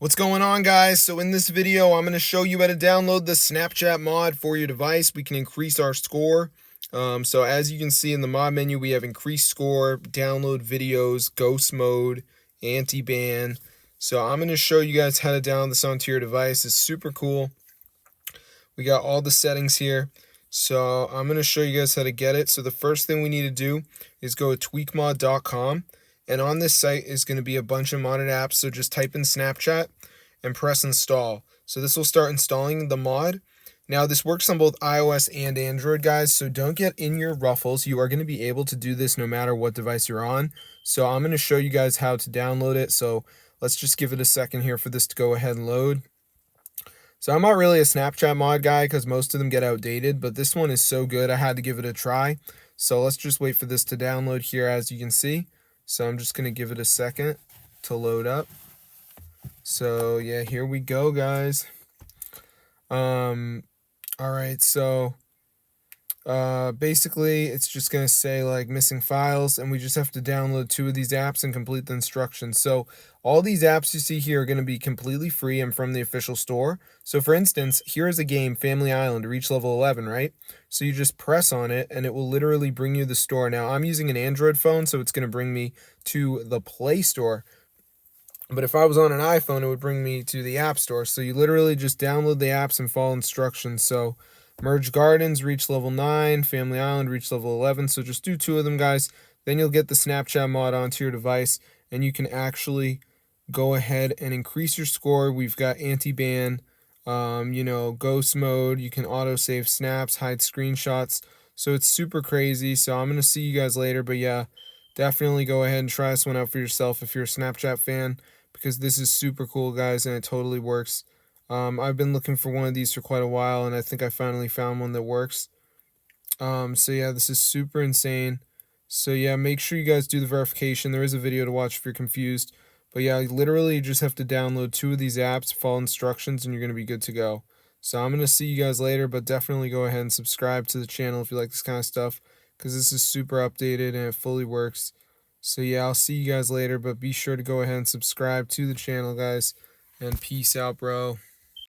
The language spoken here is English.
What's going on, guys? So in this video I'm going to show you how to download the Snapchat mod for your device. We can increase our score. So as you can see in the mod menu, we have increased score, download videos, ghost mode, anti-ban. So I'm going to show you guys how to download this onto your device. It's super cool. We got all the settings here. So I'm going to show you guys how to get it. So the first thing we need to do is go to tweakmod.com. And on this site is going to be a bunch of modded apps. So just type in Snapchat and press install. So this will start installing the mod. Now this works on both iOS and Android, guys. So don't get in your ruffles. You are going to be able to do this no matter what device you're on. So I'm going to show you guys how to download it. So let's just give it a second here for this to go ahead and load. So I'm not really a Snapchat mod guy because most of them get outdated, but this one is so good I had to give it a try. So let's just wait for this to download here, as you can see. So I'm just going to give it a second to load up. So yeah, here we go, guys. All right, so basically it's just going to say like missing files, and we just have to download 2 of these apps and complete the instructions. So all these apps you see here are going to be completely free and from the official store. So for instance, here is a game, Family Island, reach level 11, right? So you just press on it and it will literally bring you the store. Now I'm using an Android phone, so it's going to bring me to the Play Store. But if I was on an iPhone, it would bring me to the App Store. So you literally just download the apps and follow instructions. So Merge Gardens, reach level 9, Family Island, reach level 11. So just do 2 of them, guys. Then you'll get the Snapchat mod onto your device, and you can actually go ahead and increase your score. We've got anti-ban, ghost mode. You can auto-save snaps, hide screenshots. So it's super crazy. So I'm going to see you guys later. But yeah, definitely go ahead and try this one out for yourself if you're a Snapchat fan, because this is super cool, guys, and it totally works. I've been looking for one of these for quite a while, and I think I finally found one that works. So yeah, this is super insane. So yeah, make sure you guys do the verification. There is a video to watch if you're confused. But yeah, literally you just have to download 2 of these apps, follow instructions, and you're going to be good to go. So I'm going to see you guys later, but definitely go ahead and subscribe to the channel if you like this kind of stuff, because this is super updated and it fully works. So yeah, I'll see you guys later, but be sure to go ahead and subscribe to the channel, guys, and peace out, bro.